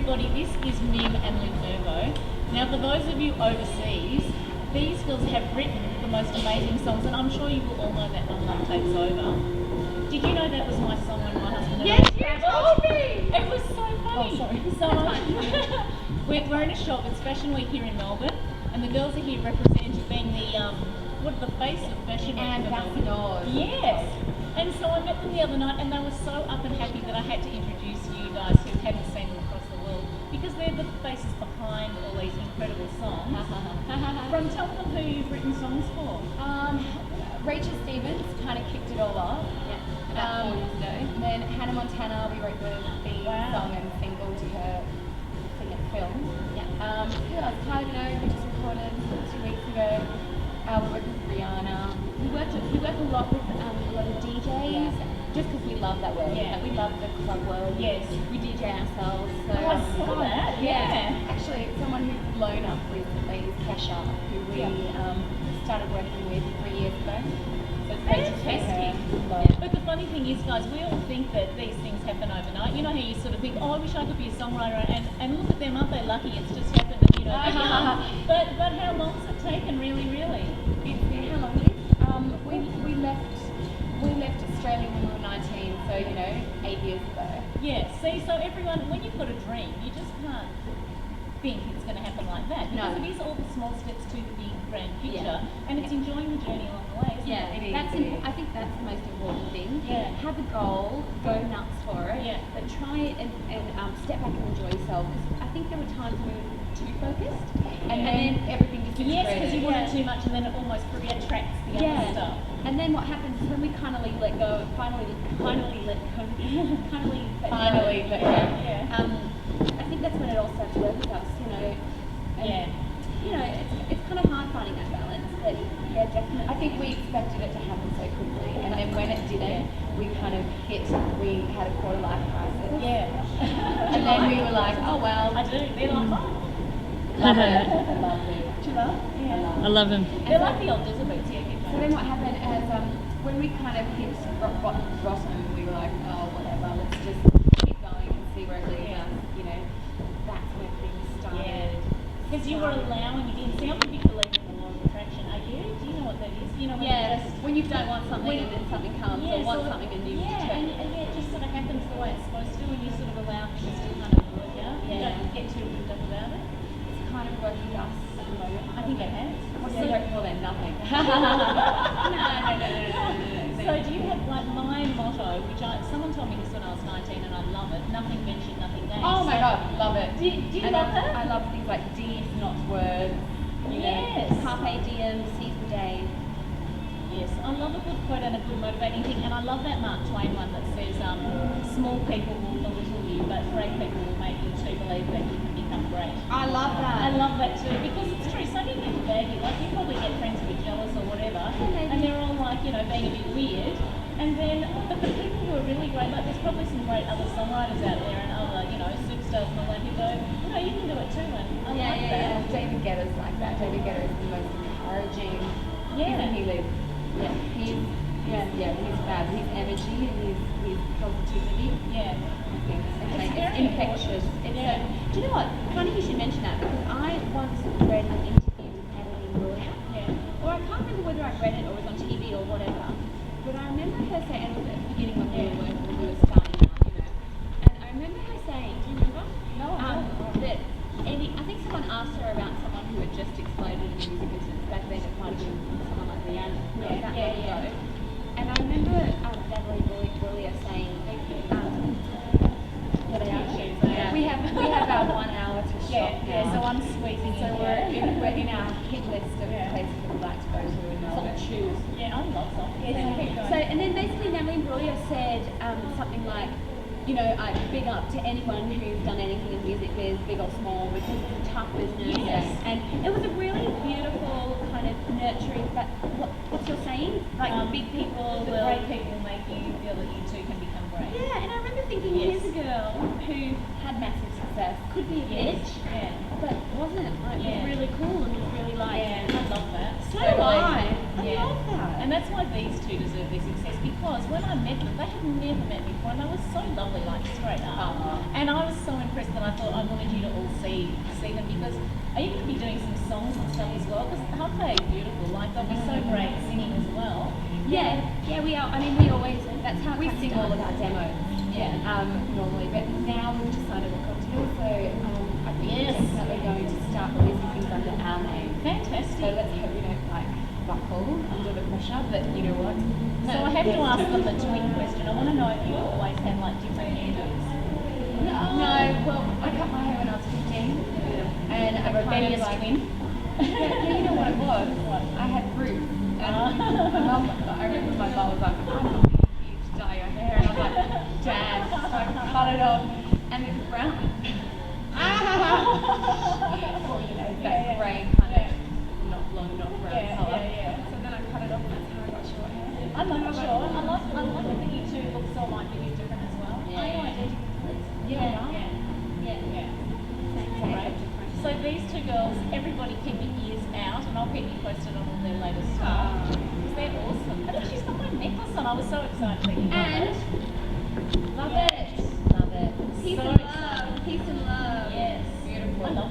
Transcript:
everybody, this is Mim and Liv-That. Now, for those of you overseas, these girls have written the most amazing songs, and I'm sure you will all know that No Love Takes Over. Did you know that was my song when my husband and Yes, I you travelled? told me! It was so funny. Oh, sorry. So, we're in a shop, it's Fashion Week here in Melbourne, and the girls are here representing being the face of Fashion Week. Ambassadors. Yes. And so I met them the other night, and they were so up and happy that I had to introduce you guys who hadn't seen them across the world, because they're the faces behind all these incredible songs. Tell them who you've written songs for. Rachel Stevens kind of kicked it all off. About 4 years ago. And then Hannah Montana, we wrote the theme song and single to her film. Who else? Kylie Minogue, we just recorded 2 weeks ago. We worked with Rhianna. We work a lot with a lot of DJs, just because we love that world. Yeah. We love the club world. Yes. We DJ ourselves. So I saw that. Yeah. Actually, someone who's blown up recently is Kesha, who we started working with 3 years ago. So it's great to see her. But the funny thing is, guys, we all think that these things happen overnight. You know how you sort of think, oh, I wish I could be a songwriter, and look at them, aren't they lucky? It's just happened, you know. But how long's it taken, really? How long is it? We left Australia when we were 19, so 8 years ago. Yeah. See, so everyone, when you've got a dream, you just can't think it's going to happen like that, because it is all the small steps to the big grand picture, and it's enjoying the journey along the way, isn't it? I think that's the most important thing. Yeah. Have a goal, go nuts for it, but try and step back and enjoy yourself. Because I think there were times when we were too focused, and then everything just gets because you want it too much, and then it almost attracts the other stuff. And then what happens is when we finally let go, finally let go. I think that's when it all starts to work with us, it's kind of hard finding that balance, but definitely. I think we expected it to happen so quickly, and then when it didn't, we had a quarter life crisis. Yeah. And then we were like, oh well. I do. They're like, oh. I love them. Do you love? Yeah. I love them. They're like the old Elizabeths, So then what happened is when we kind of hit rock bottom, we were like, oh whatever, let's just keep going and see where it leads us. That's when things started. Because you were allowing, you didn't sound like you believe in the law of attraction, are you? Do you know what that is? When you don't want something and then something comes, or want something and you attract it. And it just sort of happens the way it's supposed to, and you sort of allow things to kind of work out. You don't get too ripped up about it. It's kind of working with us at the moment. I think it has. What's the hope for then? Nothing. No. So do you have my motto, which someone told me this when I was 19, and I love it, nothing ventured, nothing gained. Oh my God, love it. Do you love that? I love things like deeds, not words. Carpe diem, seize the day. Yes, I love a good quote and a good motivating thing, and I love that Mark Twain one that says, small people will belittle you, but great people will make you to believe that you can become great. I love that. I love that too, because it's true. So many people bag you. Like, you probably get friends who are jealous or whatever, and they're all like, being a bit weird. And then, but the people who are really great, like, there's probably some great other songwriters out there and other, superstars and all that, who go, you can do it too, and I like that. David Guetta's like that. David Guetta is the most encouraging. He lives. He's fab. His energy and his positivity. It's infectious. Do you know what? Funny you should mention that, because I once read an interview with Kylie, or I can't remember whether I read it or it was on TV or whatever, but I remember her saying, it was at the beginning when we were working, when we were starting out, and I remember her saying, do you remember? No. That I think someone asked her about someone who had just exploded in the music business. Back then it might have been someone like Rhianna. And I remember Natalie Boulier saying, we have our 1 hour to shop now. So I'm squeezing So we're in our hit list of places we'd like to go to in Melbourne. choose. Yeah, I love something. So, and then basically Natalie Boulier said something like, I big up to anyone who's done anything in music biz, big or small, because it's a tough business. And it was a really beautiful kind of nurturing, but what's your saying? Like big people will... Great people make you feel that you too can become great. Yeah, and I remember thinking, here's a girl who had massive success, could be a bitch, but wasn't. It was really cool and was really I love that. So do I. I love that. And that's why these two deserve their success, because when I met them, they had never met before, and they were so lovely, like straight up. And I was so impressed that I thought I will pressure, but you know what? So I have to ask them the twin question. I want to know if you always had like different hairdos. No, well, I cut my hair when I was 15, and A rebellious twin. Yeah, you know what it was? I had roots. And my mum, I remember my mum was like, I'm not paying you to dye your hair. And I was like, Dad, so I cut it off, and it was brown. Well, you know, that grey kind of, not blonde, not brown colour. So then I cut it off, and that's how I got short hair. I'm not sure. I love it that you two look so like you're different as well. Yeah. Are you identical? Yeah. Great. So these two girls, everybody keep your ears out, and I'll keep you posted on all their latest stuff. Because they're awesome. And she's got my necklace on. I was so excited that you got And it. love it. Love it. Peace So and love. Peace and love. Yes. Beautiful. I love